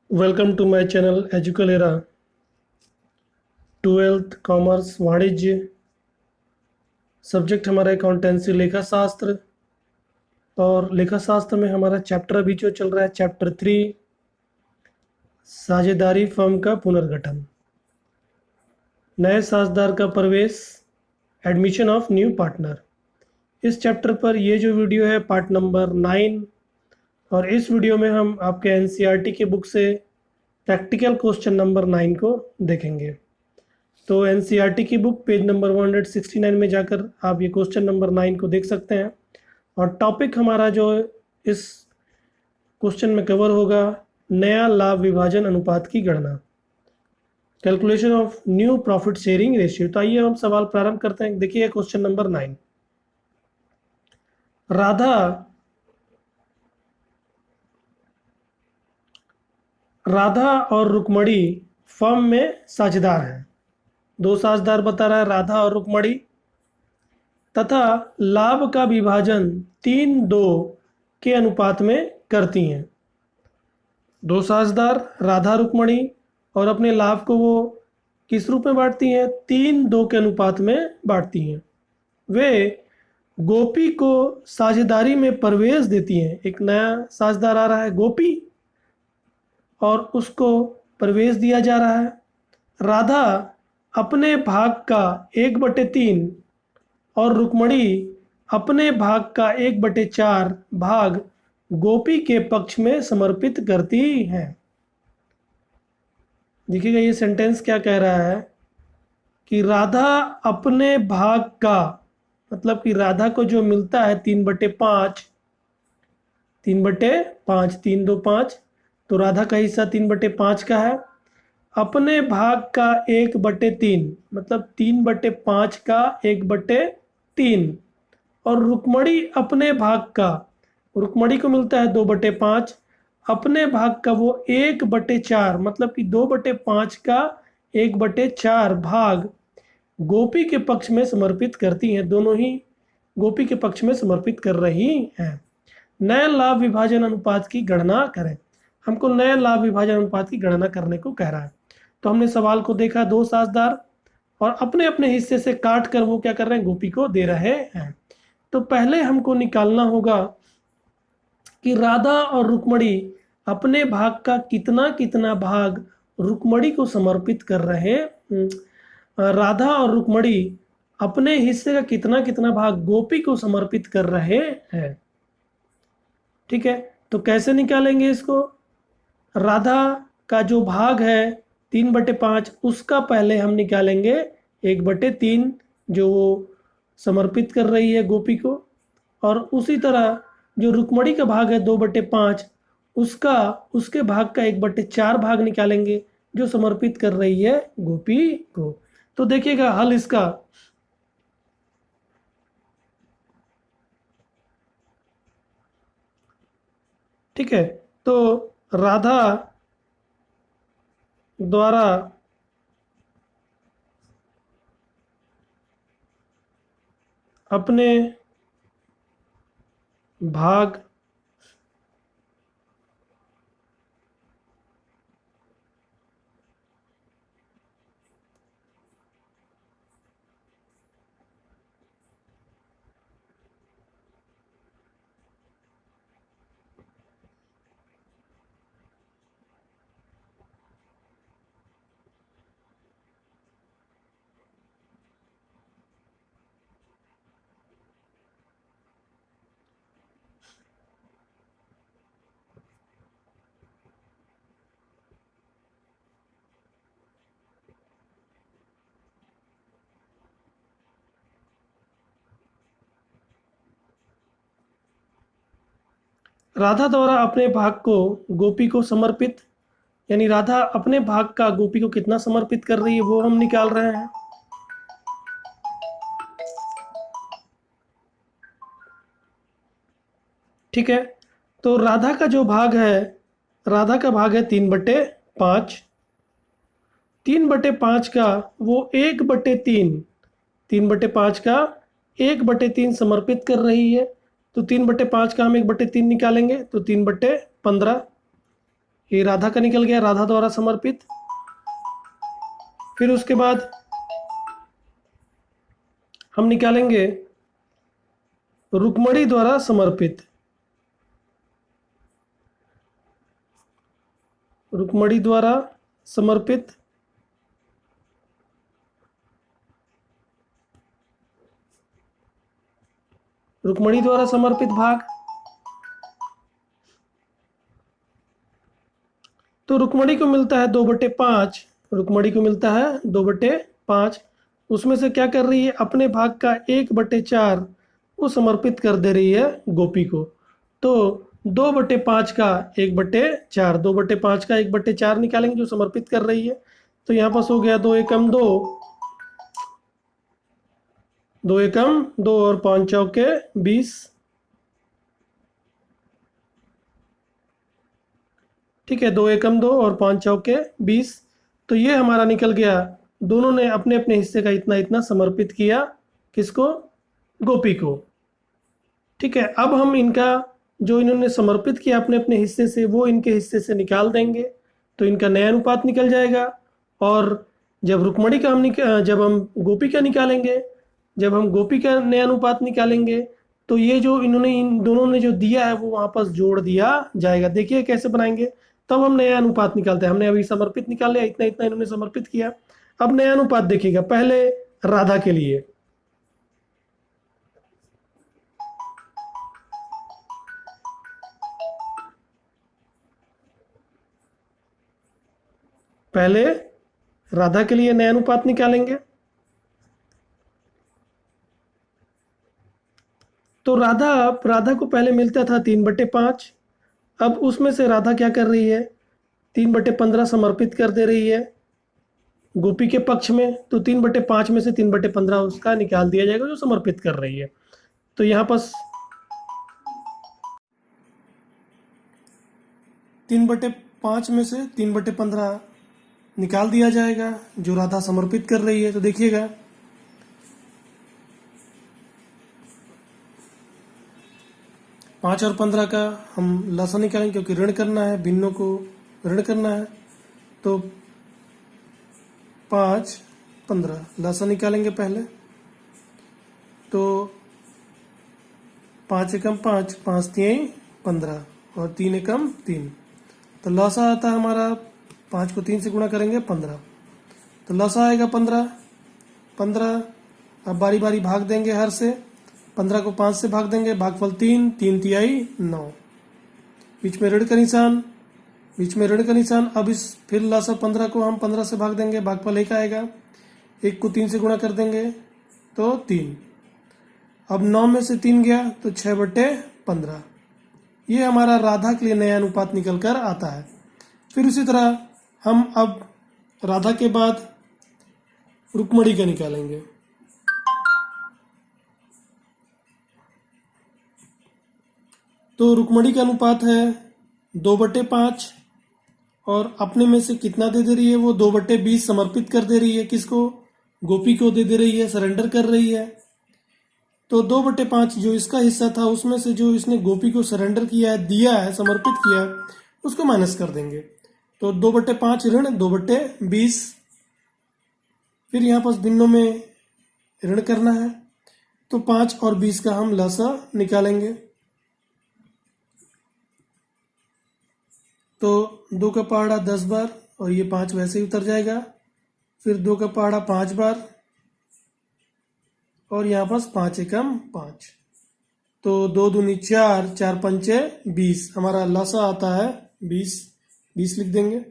Welcome to my channel Educlera. Twelfth commerce वाणिज्य, subject हमारा accountancy लेखा शास्त्र। और लेखा शास्त्र में हमारा चैप्टर अभी जो चल रहा है चैप्टर 3, साझेदारी फर्म का पुनर्गठन, नए साझेदार का प्रवेश, एडमिशन ऑफ न्यू पार्टनर। इस चैप्टर पर ये जो वीडियो है पार्ट नंबर 9। और इस वीडियो में हम आपके एनसीईआरटी के बुक से प्रैक्टिकल क्वेश्चन नंबर 9 को देखेंगे। तो एनसीईआरटी की बुक पेज नंबर 169 में जाकर आप ये क्वेश्चन नंबर 9 को देख सकते हैं। और टॉपिक हमारा जो इस क्वेश्चन में कवर होगा, नया लाभ विभाजन अनुपात की गणना, calculation of new profit sharing ratio. तो आइए हम सवाल प्रारंभ करते हैं। देखिए क्वेश्चन नंबर 9। राधा राधा और रुक्मणी फर्म में साझेदार हैं। दो साझेदार बता रहा है, राधा और रुक्मणी, तथा लाभ का विभाजन 3:2 के अनुपात में करती हैं। दो साझेदार राधा रुक्मणी, और अपने लाभ को वो किस रूप में बांटती हैं? 3:2 के अनुपात में बांटती हैं। वे गोपी को साझेदारी में प्रवेश देती हैं। एक नया साझेदार आ रहा है गोपी, और उसको प्रवेश दिया जा रहा है। राधा अपने भाग का 1/3 और रुक्मणी अपने भाग का 1/4 भाग गोपी के पक्ष में समर्पित करती हैं। देखिएगा ये सेंटेंस क्या कह रहा है कि राधा अपने भाग का, मतलब कि राधा को जो मिलता है 3/5, 3/5, 3 2 5, तो राधा का हिस्सा 3/5 का है। अपने भाग का 1/3, मतलब 3/5 का 1/3, और रुक्मणी अपने भाग का, रुक्मणी को मिलता है 2/5, अपने भाग का वो 1/4, मतलब कि 2/5 का 1/4 भाग गोपी के पक्ष में समर्पित करती हैं। दोनों ही गोपी के पक्ष में समर्पित कर रही हैं। नए लाभ विभाजन अनुपात की गणना करें। हमको नए लाभ विभाजन अनुपात की गणना करने को कह रहा है। तो हमने सवाल को देखा, दो साझेदार और अपने अपने हिस्से से काट कर वो क्या कर रहे हैं? गोपी को दे रहे हैं। तो पहले हमको निकालना होगा कि राधा और रुक्मणी अपने भाग का कितना कितना भाग रुक्मणी को समर्पित कर रहे हैं। राधा और रुक्मणी अपने हिस्से का कितना कितना भाग गोपी को समर्पित कर रहे हैं। ठीक है, तो कैसे निकालेंगे इसको? राधा का जो भाग है 3/5, उसका पहले हम निकालेंगे 1/3 जो वो समर्पित कर रही है गोपी को। और उसी तरह जो रुक्मणी का भाग है 2/5, उसका उसके भाग का 1/4 भाग निकालेंगे जो समर्पित कर रही है गोपी को। तो देखिएगा हल इसका, ठीक है। तो राधा द्वारा अपने भाग राधा द्वारा अपने भाग को गोपी को समर्पित, यानी राधा अपने भाग का गोपी को कितना समर्पित कर रही है वो हम निकाल रहे हैं। ठीक है, तो राधा का जो भाग है, राधा का भाग है 3/5, 3/5 का वो 1/3, 3/5 का 1/3 समर्पित कर रही है। तो 3/5 का हम 1/3 निकालेंगे तो 3/15, ये राधा का निकल गया, राधा द्वारा समर्पित। फिर उसके बाद हम निकालेंगे रुक्मणी द्वारा समर्पित। रुक्मणी द्वारा समर्पित, रुक्मणी द्वारा समर्पित भाग। तो रुक्मणी को मिलता है 2/5, रुक्मणी को मिलता है 2/5। उसमें से क्या कर रही है, अपने भाग का 1/4 वो समर्पित कर दे रही है गोपी को। तो 2/5 का 1/4, 2/5 का 1/4 निकालेंगे जो समर्पित कर रही है। तो यहाँ पास हो गया 2 एकम 2, 2 एकम 2 और 5 चौके 20। ठीक है, 2 एकम 2 और 5 चौके 20। तो ये हमारा निकल गया, दोनों ने अपने अपने हिस्से का इतना इतना समर्पित किया। किसको? गोपी को। ठीक है, अब हम इनका जो इन्होंने समर्पित किया अपने अपने हिस्से से, वो इनके हिस्से से निकाल देंगे तो इनका नया अनुपात निकल जाएगा। और जब रुक्मणी का जब हम गोपी का निकालेंगे, जब हम गोपी का नया अनुपात निकालेंगे तो ये जो इन्होंने इन दोनों ने जो दिया है वो वापस जोड़ दिया जाएगा। देखिए कैसे बनाएंगे, तब हम नया अनुपात निकालते हैं। हमने अभी समर्पित निकाल लिया, इतना इतना इन्होंने समर्पित किया। अब नया अनुपात देखिएगा, पहले राधा के लिए नया अनुपात निकालेंगे। तो राधा को पहले मिलता था 3/5। अब उसमें से राधा क्या कर रही है, 3/15 समर्पित कर दे रही है गोपी के पक्ष में। तो 3/5 में से 3/15 उसका निकाल दिया जाएगा जो समर्पित कर रही है। तो यहाँ पर 3/5 में से 3/15 निकाल दिया जाएगा जो राधा समर्पित कर रही है। तो देखिएगा 5 और 15 का हम लसा निकालेंगे क्योंकि ऋण करना है, भिन्नों को ऋण करना है। तो 5 15 लसा निकालेंगे पहले। तो 5 एकम 5, 5 3 15 और 3 एकम 3। तो लसा आता है हमारा, 5 को 3 से गुणा करेंगे 15। तो लसा आएगा 15। अब बारी बारी भाग देंगे हर से। 15 को 5 से भाग देंगे, भागफल 3, 3 तिहाई 9। बीच में ऋण का निशान, अब इस फिर लसा 15 को हम 15 से भाग देंगे, भागफल 1 आएगा। 1 को 3 से गुणा कर देंगे तो 3। अब 9 में से 3 गया तो 6/15। ये हमारा राधा के लिए नया अनुपात निकल कर आता है। फिर उसी तरह हम अब राधा के बाद रुक्मणी का निकालेंगे। तो रुक्मणी का अनुपात है 2/5 और अपने में से कितना दे रही है, वो 2/20 समर्पित कर दे रही है। किसको? गोपी को दे रही है, सरेंडर कर रही है। तो 2/5 जो इसका हिस्सा था उसमें से जो इसने गोपी को सरेंडर किया है, दिया है, समर्पित किया है, उसको माइनस कर देंगे। तो 2/5 ऋण 2/20। फिर यहाँ पास भिन्नों में ऋण करना है तो 5 और 20 का हम लसा निकालेंगे। तो 2 का पहाड़ा 10 बार और ये 5 वैसे ही उतर जाएगा। फिर 2 का पहाड़ा 5 बार और यहाँ पास 5 एकम 5। तो 2 दूनी 4, 4 पंचे 20। हमारा लसा आता है 20 लिख देंगे।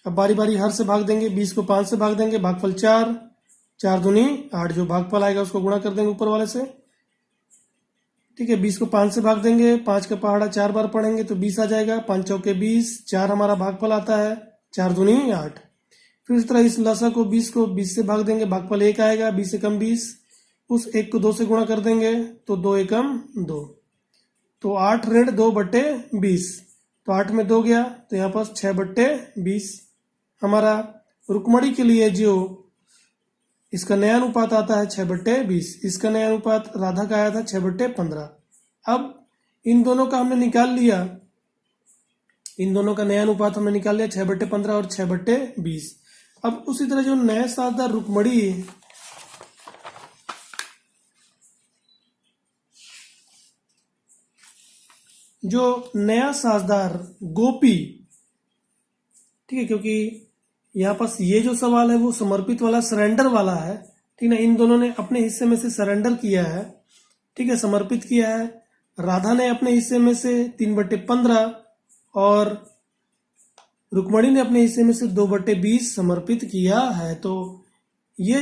अब बारी बारी हर से भाग देंगे, 20 को 5 से भाग देंगे, भागफल 4, 4 दूनी 8। जो भागफल आएगा उसको गुणा कर देंगे ऊपर वाले से। ठीक है, 20 को 5 से भाग देंगे, 5 का पहाड़ा 4 बार पढ़ेंगे तो 20 आ जाएगा। 5 चौके 20, 4 हमारा भागफल आता है, 4 दूनी 8। फिर इस तरह इस लसा को 20 से भाग देंगे, भागफल 1 आएगा। 20 एकम 20, उस 1 को 2 से गुणा कर देंगे तो 2 एकम 2। तो 8 ऋण 2/20। तो 8 में 2 गया तो यहाँ पास 6/20। हमारा रुक्मणी के लिए जो इसका नया अनुपात आता है 6/20। इसका नया अनुपात राधा का आया था 6/15। अब इन दोनों का हमने निकाल लिया इन दोनों का नया अनुपात हमने निकाल लिया 6/15 और 6/20। अब उसी तरह जो नया साझेदार रुक्मणी, जो नया साझेदार गोपी, ठीक है, क्योंकि यहाँ पास ये जो सवाल है वो समर्पित वाला, सरेंडर वाला है, ठीक है। इन दोनों ने अपने हिस्से में से सरेंडर किया है, ठीक है, समर्पित किया है। राधा ने अपने हिस्से में से 3/15 और रुक्मणी ने अपने हिस्से में से 2/20 समर्पित किया है। तो ये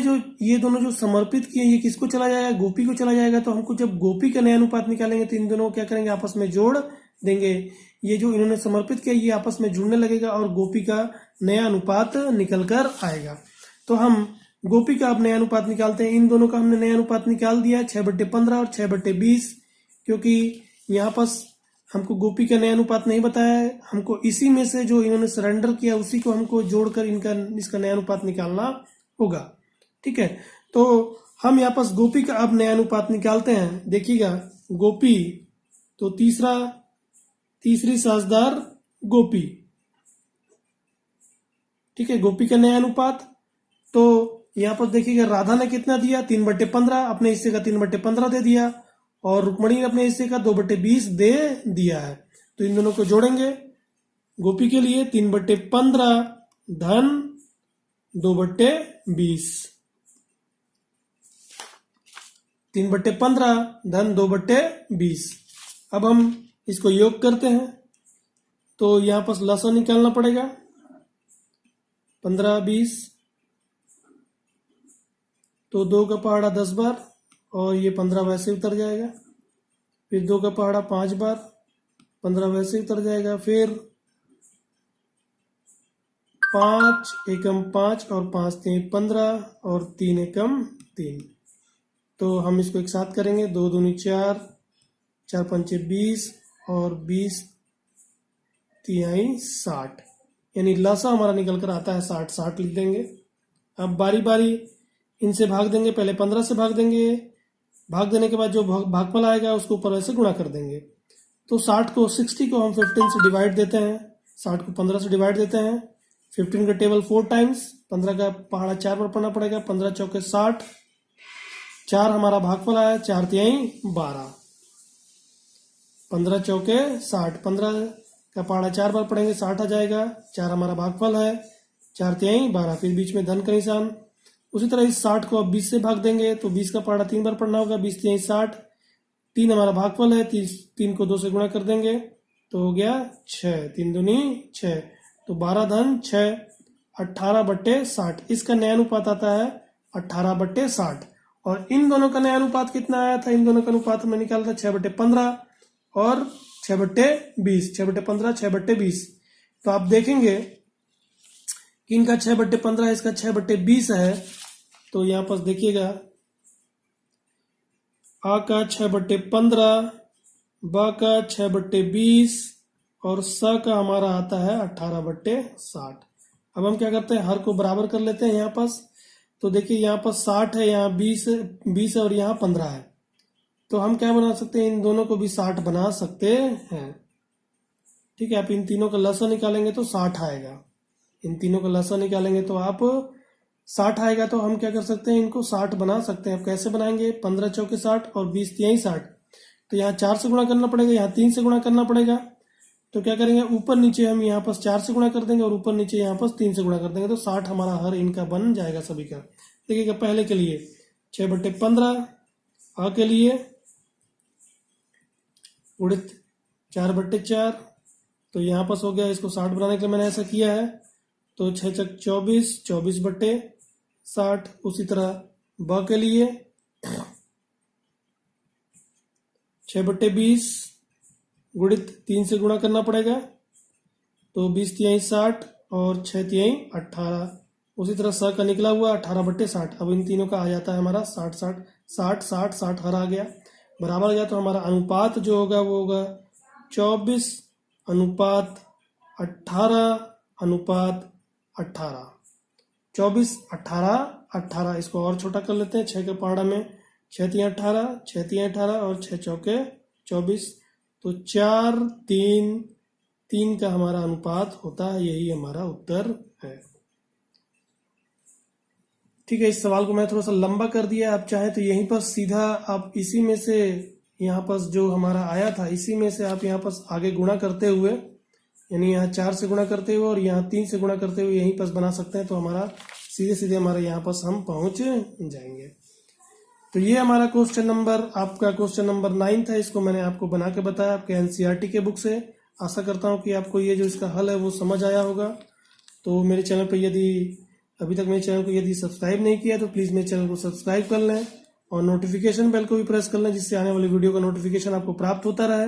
दोनों जो समर्पित किए, ये किसको चला जाएगा? गोपी को चला जाएगा। तो हमको जब गोपी का नया अनुपात निकालेंगे तो इन दोनों को क्या करेंगे? आपस में जोड़ देंगे। ये जो इन्होंने समर्पित किया ये आपस में जुड़ने लगेगा और गोपी का नया अनुपात निकल कर आएगा। तो हम गोपी का अब नया अनुपात निकालते हैं। इन दोनों का हमने नया अनुपात निकाल दिया 6/15 और 6/20, क्योंकि यहाँ पास हमको गोपी का नया अनुपात नहीं बताया है। हमको इसी में से जो इन्होंने सरेंडर किया उसी को हमको जोड़कर इसका नया अनुपात निकालना होगा, ठीक है। तो हम यहाँ पास गोपी का अब नया अनुपात निकालते हैं। देखिएगा, गोपी तो तीसरी साझेदार गोपी, ठीक है, गोपी का नया अनुपात। तो यहाँ पर देखिएगा, राधा ने कितना दिया? 3/15, अपने हिस्से का 3/15 दे दिया, और रुक्मणी ने अपने हिस्से का 2/20 दे दिया है। तो इन दोनों को जोड़ेंगे। गोपी के लिए 3/15 धन 2/20, 3/15 धन 2/20। अब हम इसको योग करते हैं तो यहाँ पर लसा निकालना पड़ेगा। 15 20, तो 2 का पहाड़ा 10 बार और ये 15 वैसे उतर जाएगा। फिर 2 का पहाड़ा 5 बार, 15 वैसे उतर जाएगा। फिर 5 एकम 5 और 5 3 15 और 3 एकम 3। तो हम इसको एक साथ करेंगे। 2 दूनी 4, 4 पंचे 20 और 20 तिहाई 60, यानी लसा हमारा निकल कर आता है 60। 60 लिख देंगे। अब बारी बारी इनसे भाग देंगे। पहले 15 से भाग देंगे, भाग देने के बाद जो भागफल आएगा उसको ऊपर ऐसे गुणा कर देंगे। तो 60 को हम 15 से डिवाइड देते हैं, 60 को 15 से डिवाइड देते हैं। 15 का टेबल 4 टाइम्स, 15 का पहाड़ा 4 बार पढ़ना पड़ेगा। 15 चौके 60, 4 हमारा भागफल आया, 4 तिहाई 12, 15 चौके 60, 15 का पहाड़ा 4 बार पढ़ेंगे, 60 आ जाएगा। 4 हमारा भागफल है, 4 तिहाई 12, फिर बीच में धन का निशान। उसी तरह इस 60 को अब 20 से भाग देंगे तो 20 का पहाड़ा 3 बार पढ़ना होगा, 20 तिहाई 60। 3 हमारा भागफल है, 3 को 2 से गुणा कर देंगे तो हो गया 6, 3 दूनी 6, तो 12 धन 6, 18/60। इसका नया अनुपात आता है 18/60। और इन दोनों का नया अनुपात कितना आया था? इन दोनों का अनुपात हमने निकाला था 6/15 और 6/20, 6/15 6/20। तो आप देखेंगे कि इनका 6/15 है, इसका 6/20 है। तो यहाँ पर देखिएगा, आ का 6/15, ब का 6/20 और स का हमारा आता है 18/60। अब हम क्या करते हैं, हर को बराबर कर लेते हैं यहाँ पास। तो देखिए यहाँ पर 60 है, यहाँ 20 है और यहाँ 15 है। तो हम क्या बना सकते हैं, इन दोनों को भी 60 बना सकते हैं, ठीक है। आप इन तीनों का लसा निकालेंगे तो 60 आएगा। इन तीनों का लसा निकालेंगे तो आप 60 आएगा। तो हम क्या कर सकते हैं, इनको 60 बना सकते हैं। आप कैसे बनाएंगे? 15 चौके 60 और 20 तिहाई 60। तो यहाँ 4 से गुणा करना पड़ेगा, यहाँ 3 से गुणा करना पड़ेगा। तो क्या करेंगे, ऊपर नीचे हम यहाँ पास 4 से गुणा कर देंगे और ऊपर नीचे यहाँ पास 3 से गुणा कर देंगे। तो 60 हमारा हर इनका बन जाएगा सभी का। देखिएगा, पहले के लिए 6/15, आ के लिए उड़ित 4/4। तो यहाँ पास हो गया। इसको 60 बनाने के लिए मैंने ऐसा किया है। तो 6 चक 24, 24/60। उसी तरह ब के लिए 6/20 गुणित 3 से गुणा करना पड़ेगा। तो 20 तिहाई 60 और 6 तिहाई 18। उसी तरह स का निकला हुआ 18/60। अब इन तीनों का आ जाता है हमारा 60 60 60 60 60 हर आ गया, बराबर आ गया। तो हमारा अनुपात जो होगा वो होगा 24/18/18। 24/18/18। इसको और छोटा कर लेते हैं। 6 के पहाड़ा में 6 तिहाई 18, 6 तिहाई 18 और 6 चौके 24। तो 4 3 3 का हमारा अनुपात होता है, यही हमारा उत्तर है। ठीक है, इस सवाल को मैं थोड़ा सा लंबा कर दिया, आप चाहें तो यहीं पर सीधा आप इसी में से यहाँ पर जो हमारा आया था इसी में से आप यहाँ पर आगे गुणा करते हुए, यानी यहाँ 4 से गुणा करते हुए और यहाँ 3 से गुणा करते हुए यहीं पर बना सकते हैं, तो हमारा सीधे सीधे हमारे यहाँ पर हम पहुंच जाएंगे। तो ये हमारा क्वेश्चन नंबर, आपका क्वेश्चन नंबर 9 था, इसको मैंने आपको बना के बताया आपके एनसीईआरटी के बुक से। आशा करता हूँ कि आपको ये जो इसका हल है वो समझ आया होगा। तो मेरे चैनल पर यदि अभी तक मेरे चैनल को यदि सब्सक्राइब नहीं किया तो प्लीज़ मेरे चैनल को सब्सक्राइब कर लें और नोटिफिकेशन बेल को भी प्रेस कर लें, जिससे आने वाली वीडियो का नोटिफिकेशन आपको प्राप्त होता रहे।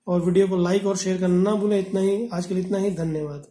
और वीडियो को लाइक और शेयर करना ना भूलें। इतना ही आज के लिए, इतना ही, धन्यवाद।